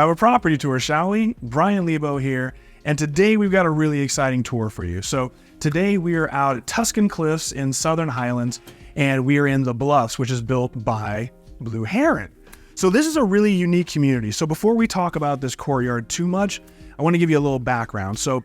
have a property tour, shall we? Bryan LEBO here, and today we've got a really exciting tour for you. So today we are out at Tuscan Cliffs in Southern Highlands, and we are in the Bluffs, which is built by Blue Heron. So this is a really unique community. So before we talk about this courtyard too much, I want to give you a little background. So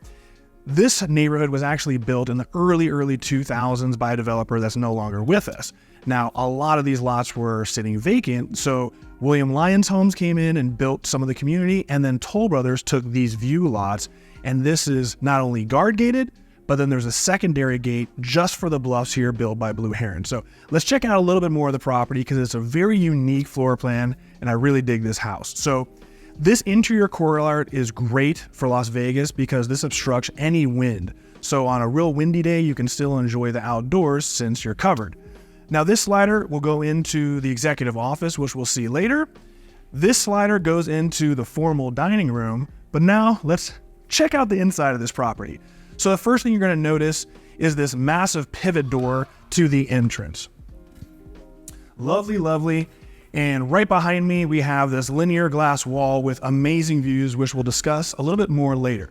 this neighborhood was actually built in the early 2000s by a developer that's no longer with us. Now, a lot of these lots were sitting vacant, so William Lyons Homes came in and built some of the community, and then Toll Brothers took these view lots, and this is not only guard gated, but then there's a secondary gate just for the Bluffs here built by Blue Heron. So let's check out a little bit more of the property because it's a very unique floor plan, and I really dig this house. So this interior courtyard is great for Las Vegas because this obstructs any wind. So on a real windy day, you can still enjoy the outdoors since you're covered. Now this slider will go into the executive office, which we'll see later. This slider goes into the formal dining room, but now let's check out the inside of this property. So the first thing you're going to notice is this massive pivot door to the entrance. Lovely, lovely. And right behind me, we have this linear glass wall with amazing views, which we'll discuss a little bit more later.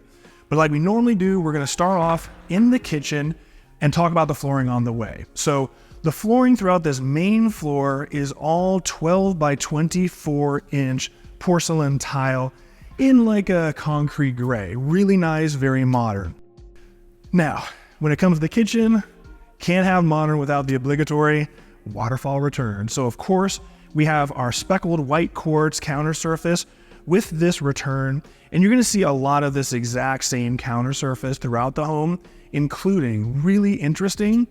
But like we normally do, we're going to start off in the kitchen and talk about the flooring on the way. So the flooring throughout this main floor is all 12 by 24 inch porcelain tile in like a concrete gray. Really nice, very modern. Now, when it comes to the kitchen, can't have modern without the obligatory waterfall return. So of course, we have our speckled white quartz counter surface with this return, and you're gonna see a lot of this exact same counter surface throughout the home, including really interesting,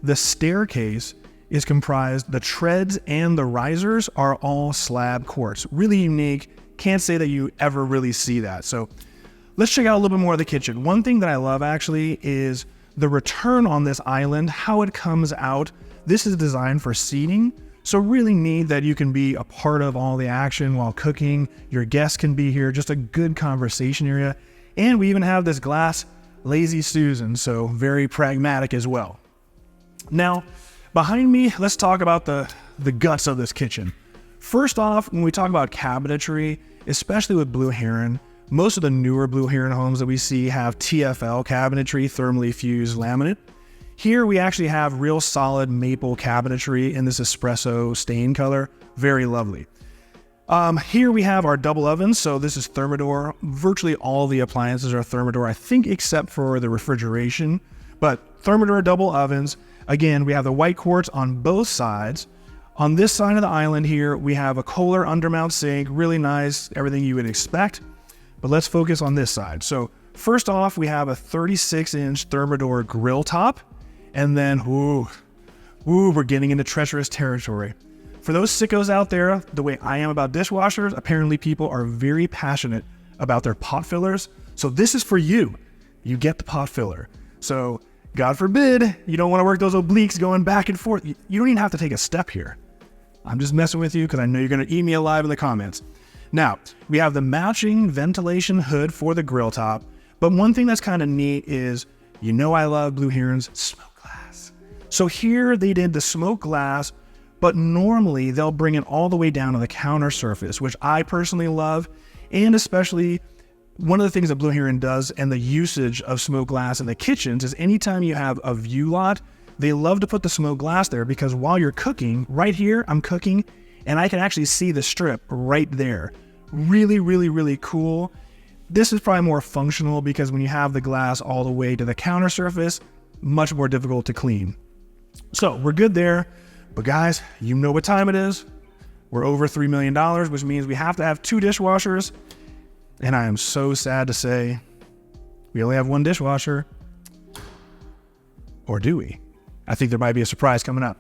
the staircase is comprised, the treads and the risers are all slab quartz. Really unique. Can't say that you ever really see that. So let's check out a little bit more of the kitchen. One thing that I love actually is the return on this island, how it comes out. This is designed for seating. So really neat that you can be a part of all the action while cooking. Your guests can be here, just a good conversation area. And we even have this glass Lazy Susan, so very pragmatic as well. Now, behind me, let's talk about the guts of this kitchen. First off, when we talk about cabinetry, especially with Blue Heron, most of the newer Blue Heron homes that we see have TFL cabinetry, thermally fused laminate. Here we actually have real solid maple cabinetry in this espresso stain color. Very lovely. Here we have our double ovens. So this is Thermador. Virtually all the appliances are Thermador, I think, except for the refrigeration. But Thermador double ovens. Again, we have the white quartz on both sides. On this side of the island here, we have a Kohler undermount sink. Really nice, everything you would expect. But let's focus on this side. So first off, we have a 36-inch Thermador grill top. And then, we're getting into treacherous territory. For those sickos out there, the way I am about dishwashers, apparently people are very passionate about their pot fillers. So this is for you. You get the pot filler. So God forbid, you don't want to work those obliques going back and forth. You don't even have to take a step here. I'm just messing with you because I know you're going to eat me alive in the comments. Now, we have the matching ventilation hood for the grill top. But one thing that's kind of neat is, you know I love Blue Heron's smoke glass. So here they did the smoke glass, but normally they'll bring it all the way down to the counter surface, which I personally love. And especially one of the things that Blue Heron does and the usage of smoke glass in the kitchens is anytime you have a view lot, they love to put the smoke glass there because while you're cooking, right here, I'm cooking and I can actually see the strip right there. Really, really, really cool. This is probably more functional because when you have the glass all the way to the counter surface, much more difficult to clean. So we're good there, but guys, you know what time it is. We're over $3 million, which means we have to have 2 dishwashers. And I am so sad to say we only have 1 dishwasher. Or do we? I think there might be a surprise coming up.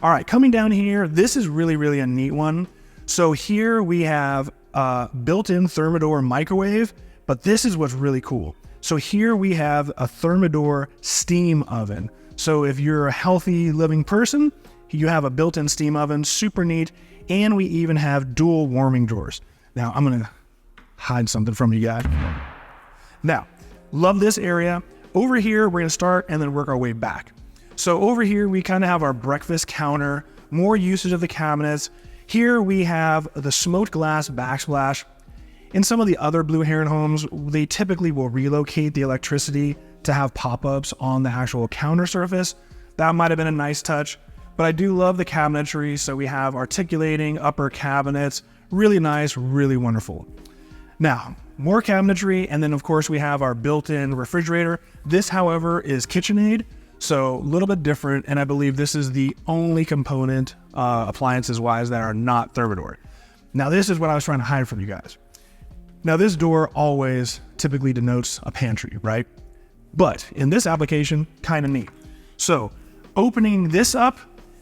All right, coming down here, this is really, really a neat one. So here we have a built-in Thermador microwave, but this is what's really cool. So here we have a Thermador steam oven. So if you're a healthy living person, you have a built-in steam oven, super neat. And we even have dual warming drawers. Now I'm gonna hide something from you guys. Now, love this area. Over here, we're gonna start and then work our way back. So over here, we kind of have our breakfast counter, more usage of the cabinets. Here we have the smoked glass backsplash. In some of the other Blue Heron homes, they typically will relocate the electricity to have pop-ups on the actual counter surface. That might have been a nice touch, but I do love the cabinetry. So we have articulating upper cabinets, really nice, really wonderful. Now, more cabinetry, and then of course we have our built-in refrigerator. This, however, is KitchenAid, so a little bit different, and I believe this is the only component, appliances-wise, that are not Thermador. Now, this is what I was trying to hide from you guys. Now, this door always typically denotes a pantry, right? But in this application, kind of neat. So, opening this up,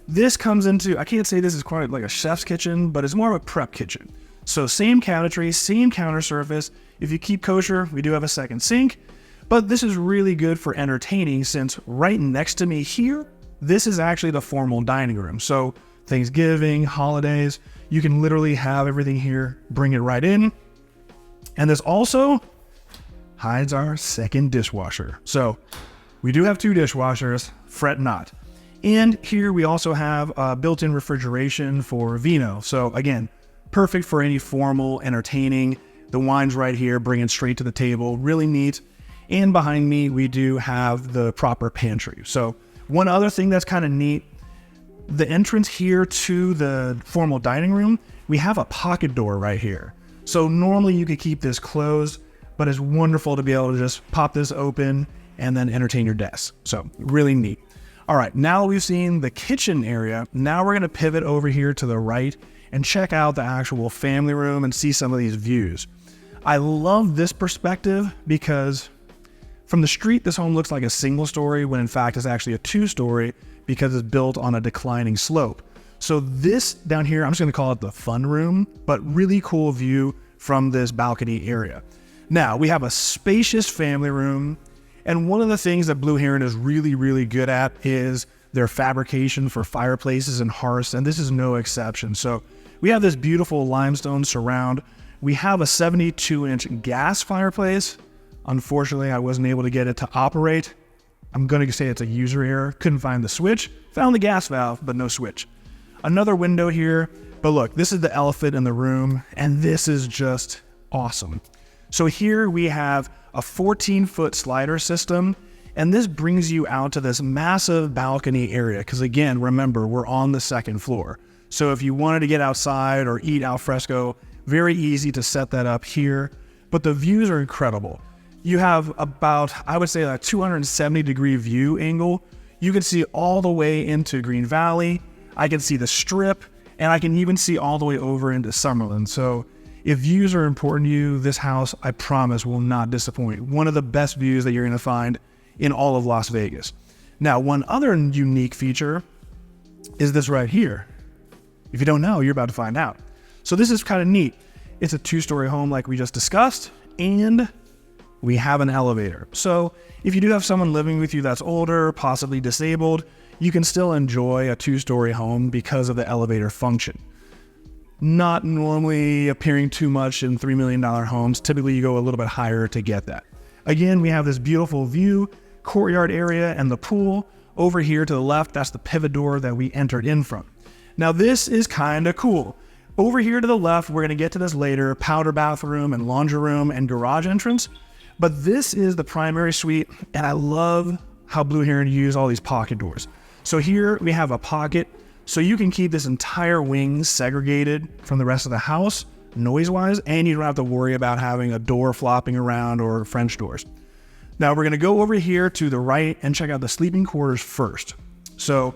this comes into, I can't say this is quite like a chef's kitchen, but it's more of a prep kitchen. So same cabinetry, same counter surface. If you keep kosher, we do have a second sink, but this is really good for entertaining since right next to me here, this is actually the formal dining room. So Thanksgiving, holidays, you can literally have everything here, bring it right in. And this also hides our second dishwasher. So we do have 2 dishwashers, fret not. And here we also have built-in refrigeration for vino. So again, perfect for any formal entertaining. The wine's right here, bring it straight to the table, really neat. And behind me, we do have the proper pantry. So one other thing that's kind of neat, the entrance here to the formal dining room, we have a pocket door right here. So normally you could keep this closed, but it's wonderful to be able to just pop this open and then entertain your guests. So really neat. All right, now we've seen the kitchen area. Now we're gonna pivot over here to the right and check out the actual family room and see some of these views. I love this perspective because from the street, this home looks like a single story when in fact it's actually a 2-story because it's built on a declining slope. So this down here, I'm just gonna call it the fun room, but really cool view from this balcony area. Now we have a spacious family room. And one of the things that Blue Heron is really, really good at is their fabrication for fireplaces and hearths, and this is no exception. So we have this beautiful limestone surround. We have a 72-inch gas fireplace. Unfortunately, I wasn't able to get it to operate. I'm going to say it's a user error. Couldn't find the switch. Found the gas valve, but no switch. Another window here, but look, this is the elephant in the room, and this is just awesome. So here we have a 14-foot slider system, and this brings you out to this massive balcony area, because again, remember, we're on the 2nd floor. So if you wanted to get outside or eat al fresco, very easy to set that up here, but the views are incredible. You have about, I would say, a 270-degree view angle. You can see all the way into Green Valley. I can see the Strip, and I can even see all the way over into Summerlin. So if views are important to you, this house, I promise, will not disappoint. One of the best views that you're going to find in all of Las Vegas. Now, one other unique feature is this right here. If you don't know, you're about to find out. So this is kind of neat. It's a 2-story home like we just discussed, and we have an elevator. So if you do have someone living with you that's older, possibly disabled, you can still enjoy a 2-story home because of the elevator function. Not normally appearing too much in $3 million homes. Typically you go a little bit higher to get that. Again, we have this beautiful view, courtyard area, and the pool. Over here to the left, that's the pivot door that we entered in from. Now this is kind of cool. Over here to the left, we're gonna get to this later, powder bathroom and laundry room and garage entrance. But this is the primary suite, and I love how Blue Heron use all these pocket doors. So here we have a pocket, so you can keep this entire wing segregated from the rest of the house, noise-wise, and you don't have to worry about having a door flopping around or French doors. Now we're gonna go over here to the right and check out the sleeping quarters first. So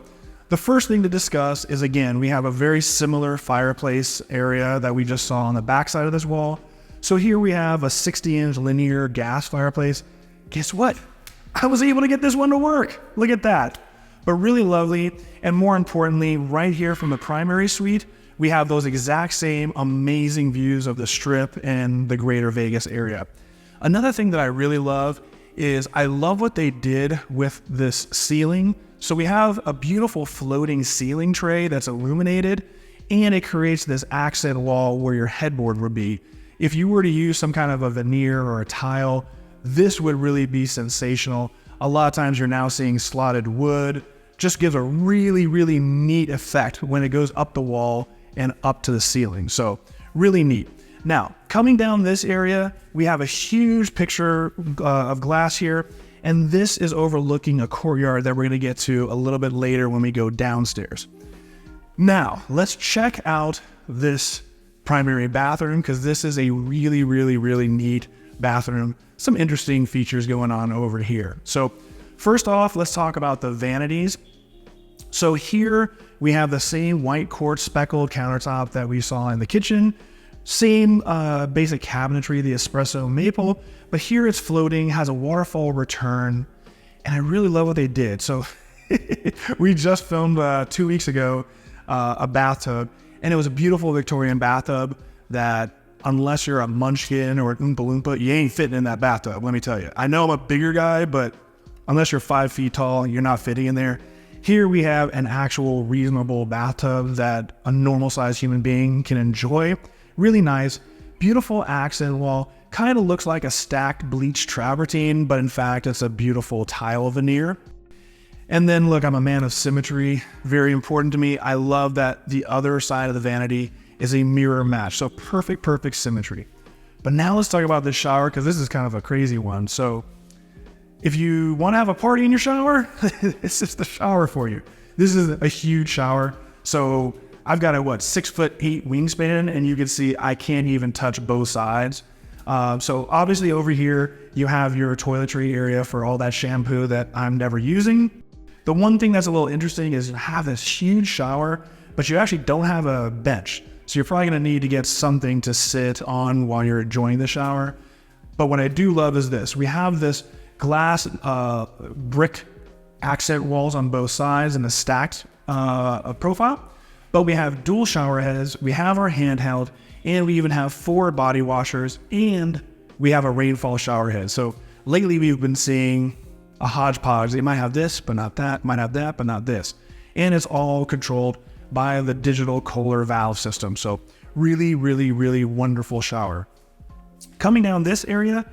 the first thing to discuss is, again, we have a very similar fireplace area that we just saw on the back side of this wall. So here we have a 60-inch linear gas fireplace. Guess what? I was able to get this one to work. Look at that. But really lovely, and more importantly, right here from the primary suite, we have those exact same amazing views of the Strip and the greater Vegas area. Another thing that I really love is I love what they did with this ceiling. So we have a beautiful floating ceiling tray that's illuminated, and it creates this accent wall where your headboard would be. If you were to use some kind of a veneer or a tile, this would really be sensational. A lot of times you're now seeing slotted wood. Just gives a really, really neat effect when it goes up the wall and up to the ceiling. So really neat. Now, Coming down this area, we have a huge picture of glass here, and this is overlooking a courtyard that we're gonna get to a little bit later when we go downstairs. Now, let's check out this primary bathroom, because this is a really, really, really neat bathroom. Some interesting features going on over here. So first off, let's talk about the vanities. So here we have the same white quartz speckled countertop that we saw in the kitchen. Same basic cabinetry, the espresso maple, but here it's floating, has a waterfall return, and I really love what they did. So we just filmed 2 weeks ago a bathtub, and it was a beautiful Victorian bathtub that, unless you're a munchkin or an Oompa Loompa, you ain't fitting in that bathtub, let me tell you. I know I'm a bigger guy, but unless you're 5 feet tall, you're not fitting in there. Here we have an actual reasonable bathtub that a normal sized human being can enjoy. Really nice, beautiful accent wall. Kind of looks like a stacked bleached travertine, but in fact, it's a beautiful tile veneer. And then look, I'm a man of symmetry, very important to me. I love that the other side of the vanity is a mirror match. So perfect symmetry. But now let's talk about this shower, because this is kind of a crazy one. So if you want to have a party in your shower, this is the shower for you. This is a huge shower. So I've got a 6'8" wingspan, and you can see I can't even touch both sides. So obviously over here, you have your toiletry area for all that shampoo that I'm never using. The one thing that's a little interesting is you have this huge shower, but you actually don't have a bench. So you're probably gonna need to get something to sit on while you're enjoying the shower. But what I do love is this. We have this glass brick accent walls on both sides and a stacked profile. But we have dual shower heads, we have our handheld, and we even have 4 body washers, and we have a rainfall shower head. So lately we've been seeing a hodgepodge. They might have this, but not that, might have that, but not this. And it's all controlled by the digital Kohler valve system. So really, really, really wonderful shower. Coming down this area,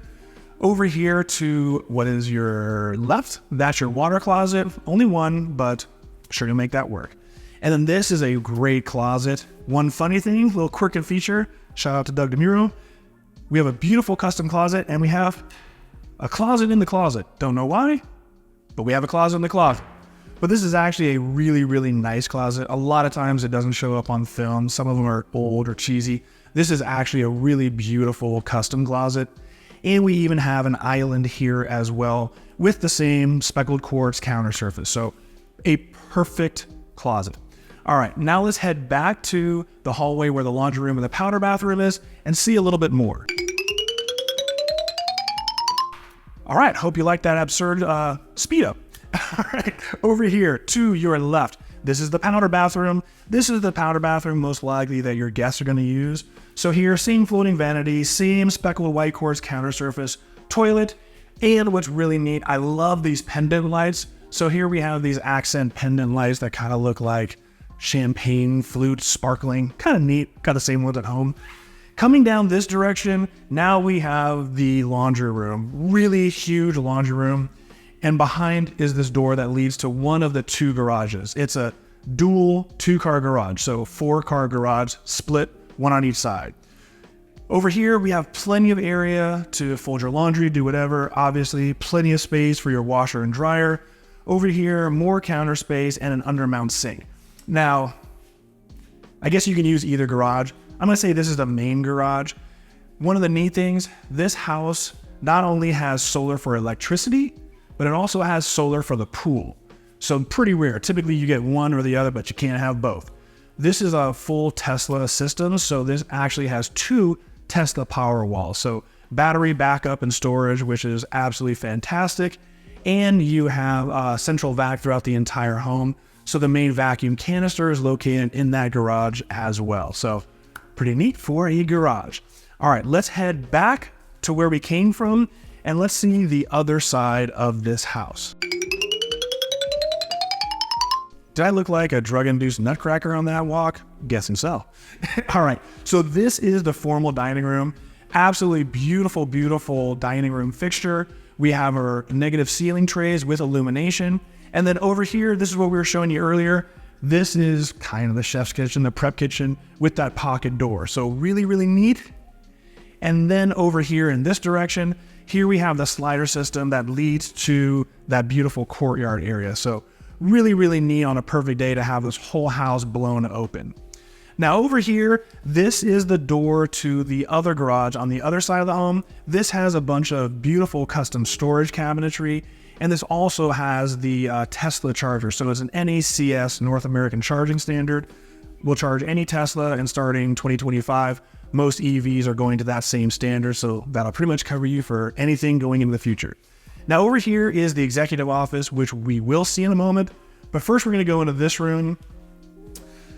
over here to what is your left, that's your water closet. Only one, but sure to make that work. And then this is a great closet. One funny thing, little quirk and feature, shout out to Doug DeMuro. We have a beautiful custom closet, and we have a closet in the closet. Don't know why, but we have a closet in the closet. But this is actually a really, really nice closet. A lot of times it doesn't show up on film. Some of them are old or cheesy. This is actually a really beautiful custom closet. And we even have an island here as well with the same speckled quartz counter surface. So a perfect closet. All right, now let's head back to the hallway where the laundry room and the powder bathroom is and see a little bit more. All right, hope you like that absurd speed up. All right, over here to your left, this is the powder bathroom. This is the powder bathroom most likely that your guests are gonna use. So here, same floating vanity, same speckled white quartz counter surface, toilet, and what's really neat, I love these pendant lights. So here we have these accent pendant lights that kind of look like champagne flute sparkling, kind of neat, got the same ones at home. Coming down this direction, now we have the laundry room, really huge laundry room. And behind is this door that leads to one of the 2 garages. It's a dual 2-car garage, so 4-car garage split, one on each side. Over here, we have plenty of area to fold your laundry, do whatever. Obviously, plenty of space for your washer and dryer. Over here, more counter space and an undermount sink. Now, I guess you can use either garage. I'm gonna say this is the main garage. One of the neat things, this house not only has solar for electricity, but it also has solar for the pool. So pretty rare. Typically you get one or the other, but you can't have both. This is a full Tesla system. So this actually has 2 Tesla power walls. So battery backup and storage, which is absolutely fantastic. And you have central vac throughout the entire home. So the main vacuum canister is located in that garage as well. So pretty neat for a garage. All right, let's head back to where we came from and let's see the other side of this house. Did I look like a drug-induced nutcracker on that walk? Guessing so. All right, so this is the formal dining room. Absolutely beautiful, beautiful dining room fixture. We have our negative ceiling trays with illumination. And then over here, this is what we were showing you earlier. This is kind of the chef's kitchen, the prep kitchen with that pocket door. So really, really neat. And then over here in this direction, here we have the slider system that leads to that beautiful courtyard area. So really, really neat on a perfect day to have this whole house blown open. Now over here, this is the door to the other garage on the other side of the home. This has a bunch of beautiful custom storage cabinetry, and this also has the Tesla charger. So it's an NACS, North American Charging Standard. Will charge any Tesla, and starting 2025, most EVs are going to that same standard, so that'll pretty much cover you for anything going into the future. Now over here is the executive office, which we will see in a moment, but first we're gonna go into this room.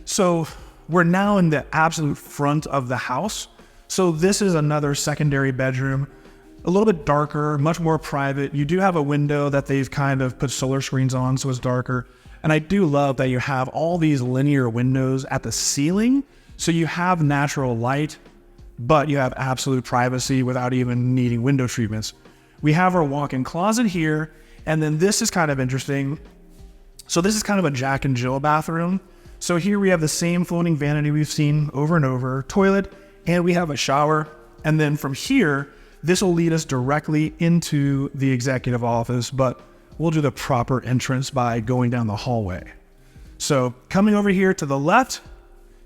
So we're now in the absolute front of the house. So this is another secondary bedroom, a little bit darker, much more private. You do have a window that they've kind of put solar screens on, so it's darker. And I do love that you have all these linear windows at the ceiling. So you have natural light, but you have absolute privacy without even needing window treatments. We have our walk-in closet here. And then this is kind of interesting. So this is kind of a Jack and Jill bathroom. So here we have the same floating vanity we've seen over and over, toilet, and we have a shower. And then from here, this will lead us directly into the executive office, but we'll do the proper entrance by going down the hallway. So coming over here to the left,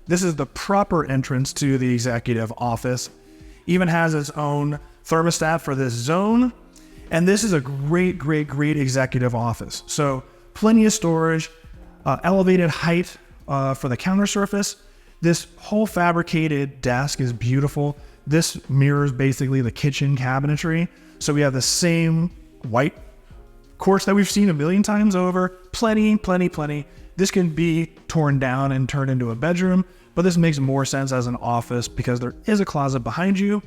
this is the proper entrance to the executive office. Even has its own thermostat for this zone. And this is a great, great, great executive office. So plenty of storage, elevated height for the counter surface. This whole fabricated desk is beautiful. This mirrors basically the kitchen cabinetry. So we have the same white quartz that we've seen a million times over. Plenty, plenty, plenty. This can be torn down and turned into a bedroom, but this makes more sense as an office because there is a closet behind you.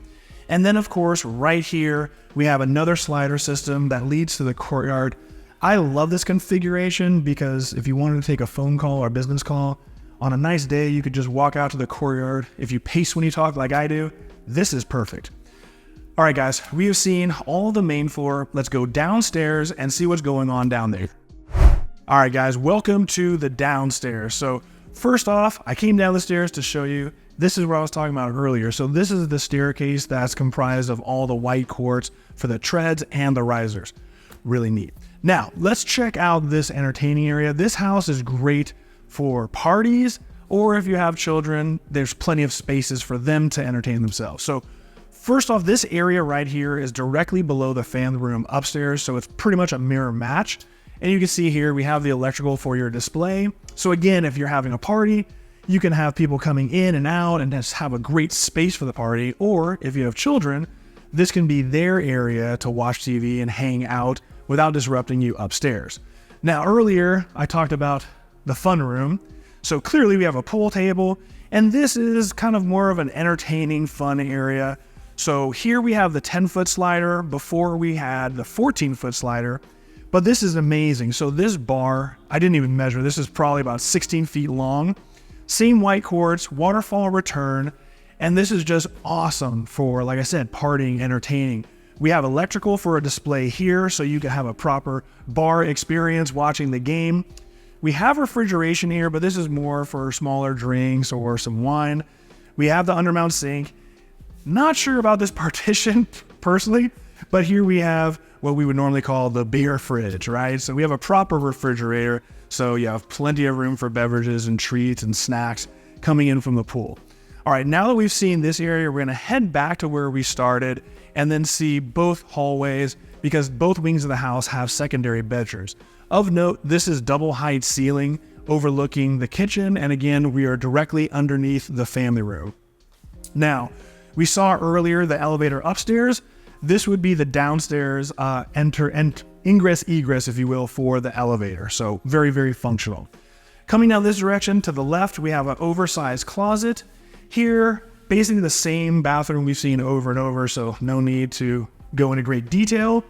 And then of course, right here, we have another slider system that leads to the courtyard. I love this configuration because if you wanted to take a phone call or a business call, on a nice day, you could just walk out to the courtyard. If you pace when you talk like I do, this is perfect. All right, guys, we have seen all the main floor. Let's go downstairs and see what's going on down there. All right, guys, welcome to the downstairs. So first off, I came down the stairs to show you, this is what I was talking about earlier. So this is the staircase that's comprised of all the white quartz for the treads and the risers. Really neat. Now, let's check out this entertaining area. This house is great for parties, or if you have children, there's plenty of spaces for them to entertain themselves. So first off, this area right here is directly below the family room upstairs, so it's pretty much a mirror match. And you can see here, we have the electrical for your display. So again, if you're having a party, you can have people coming in and out and just have a great space for the party. Or if you have children, this can be their area to watch TV and hang out without disrupting you upstairs. Now, earlier, I talked about the fun room. So clearly we have a pool table, and this is kind of more of an entertaining, fun area. So here we have the 10-foot slider. Before we had the 14-foot slider, but this is amazing. So this bar, I didn't even measure. This is probably about 16 feet long. Same white quartz, waterfall return, and this is just awesome for, like I said, partying, entertaining. We have electrical for a display here, so you can have a proper bar experience watching the game. We have refrigeration here, but this is more for smaller drinks or some wine. We have the undermount sink. Not sure about this partition personally, but here we have what we would normally call the beer fridge, right? So we have a proper refrigerator, so you have plenty of room for beverages and treats and snacks coming in from the pool. All right, now that we've seen this area, we're gonna head back to where we started and then see both hallways because both wings of the house have secondary bedrooms. Of note, this is double height ceiling overlooking the kitchen, and again, we are directly underneath the family room. Now, we saw earlier the elevator upstairs. This would be the downstairs ingress egress, if you will, for the elevator. So very, very functional. Coming down this direction to the left, we have an oversized closet. Here, basically the same bathroom we've seen over and over, so no need to go into great detail.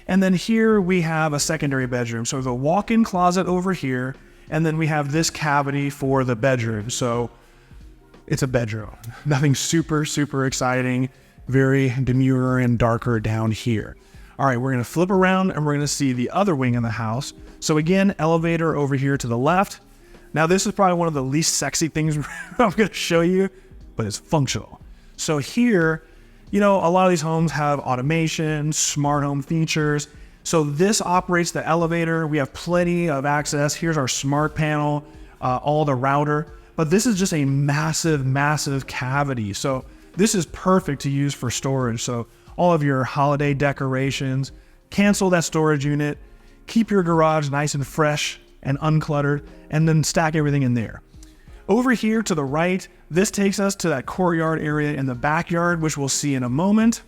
And then here we have a secondary bedroom. So the walk-in closet over here, and then we have this cavity for the bedroom. So it's a bedroom. Nothing super, super exciting. Very demure and darker down here. All right, we're gonna flip around and we're gonna see the other wing in the house. So again, elevator over here to the left. Now this is probably one of the least sexy things I'm gonna show you, but it's functional. So here You know, a lot of these homes have automation, smart home features. So this operates the elevator. We have plenty of access. Here's our smart panel, all the router, but this is just a massive, massive cavity. So this is perfect to use for storage. So all of your holiday decorations, cancel that storage unit, keep your garage nice and fresh and uncluttered, and then stack everything in there. Over here to the right, this takes us to that courtyard area in the backyard, which we'll see in a moment.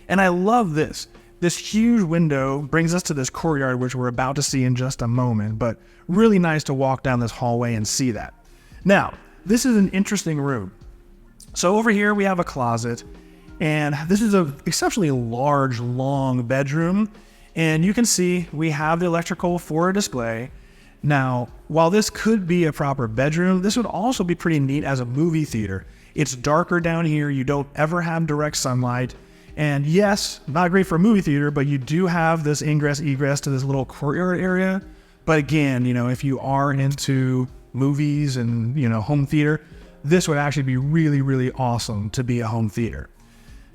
And I love this. This huge window brings us to this courtyard, which we're about to see in just a moment, but really nice to walk down this hallway and see that. Now, this is an interesting room. So over here we have a closet, and this is an exceptionally large, long bedroom. And you can see we have the electrical for a display. Now, while this could be a proper bedroom, this would also be pretty neat as a movie theater. It's darker down here. You don't ever have direct sunlight. And yes, not great for a movie theater, but you do have this ingress egress to this little courtyard area. But again, you know, if you are into movies and, you know, home theater, this would actually be really, really awesome to be a home theater.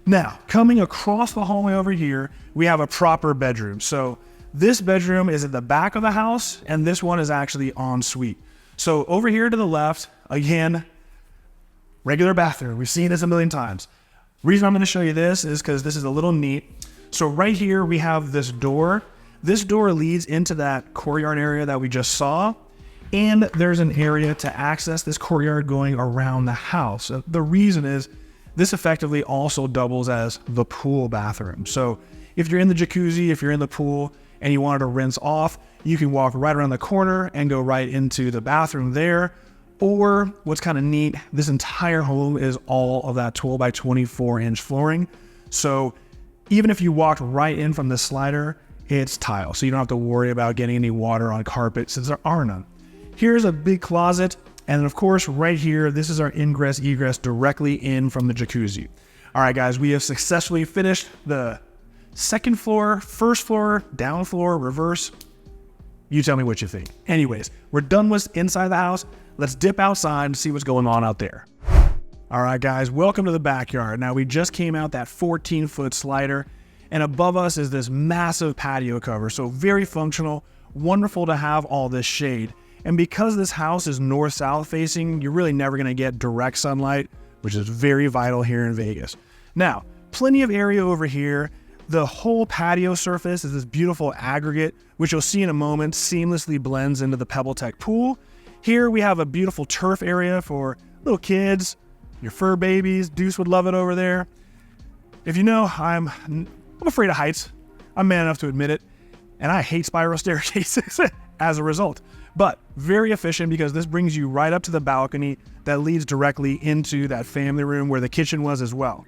Now, coming across the hallway over here, we have a proper bedroom. So this bedroom is at the back of the house, and this one is actually en suite. So over here to the left, again, regular bathroom. We've seen this a million times. Reason I'm going to show you this is because this is a little neat. So right here, we have this door. This door leads into that courtyard area that we just saw. And there's an area to access this courtyard going around the house. The reason is this effectively also doubles as the pool bathroom. So if you're in the jacuzzi, if you're in the pool and you wanted to rinse off, you can walk right around the corner and go right into the bathroom there. Or what's kind of neat, this entire home is all of that 12 by 24 inch flooring. So even if you walked right in from the slider, it's tile. So you don't have to worry about getting any water on carpet since there are none. Here's a big closet. And of course, right here, this is our ingress egress directly in from the jacuzzi. All right, guys, we have successfully finished the second floor, first floor, down floor, reverse. You tell me what you think. Anyways, we're done with inside the house. Let's dip outside and see what's going on out there. All right, guys, welcome to the backyard. Now, we just came out that 14-foot slider, and above us is this massive patio cover. So very functional, wonderful to have all this shade. And because this house is north-south facing, you're really never gonna get direct sunlight, which is very vital here in Vegas. Now, plenty of area over here. The whole patio surface is this beautiful aggregate, which you'll see in a moment, seamlessly blends into the PebbleTech pool. Here we have a beautiful turf area for little kids, your fur babies. Deuce would love it over there. If you know, I'm afraid of heights. I'm man enough to admit it. And I hate spiral staircases as a result. But very efficient because this brings you right up to the balcony that leads directly into that family room where the kitchen was as well.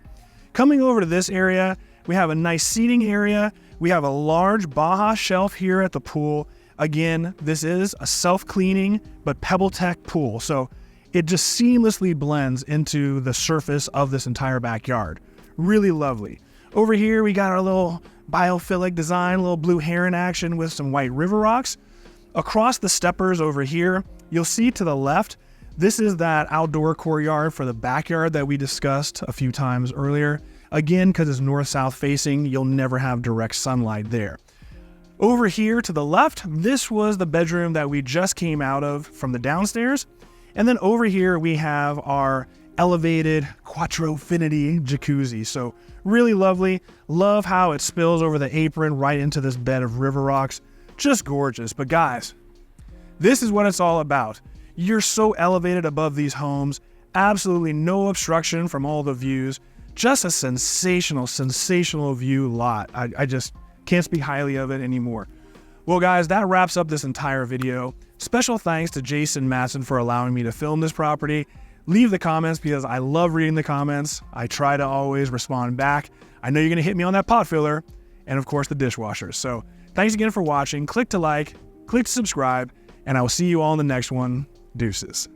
Coming over to this area, we have a nice seating area. We have a large Baja shelf here at the pool. Again, this is a self-cleaning but PebbleTech pool. So it just seamlessly blends into the surface of this entire backyard. Really lovely. Over here, we got our little biophilic design, little Blue Heron action with some white river rocks. Across the steppers over here, you'll see to the left, this is that outdoor courtyard for the backyard that we discussed a few times earlier. Again, because it's north-south facing, you'll never have direct sunlight there. Over here to the left, this was the bedroom that we just came out of from the downstairs. And then over here, we have our elevated quattrofinity jacuzzi. So really lovely. Love how it spills over the apron right into this bed of river rocks. Just gorgeous. But guys, this is what it's all about. You're so elevated above these homes. Absolutely no obstruction from all the views. Just a sensational, sensational view lot. I just can't speak highly of it anymore. Well, guys, that wraps up this entire video. Special thanks to Jason Matson for allowing me to film this property. Leave the comments because I love reading the comments. I try to always respond back. I know you're going to hit me on that pot filler and, of course, the dishwasher. So thanks again for watching. Click to like, click to subscribe, and I will see you all in the next one. Deuces.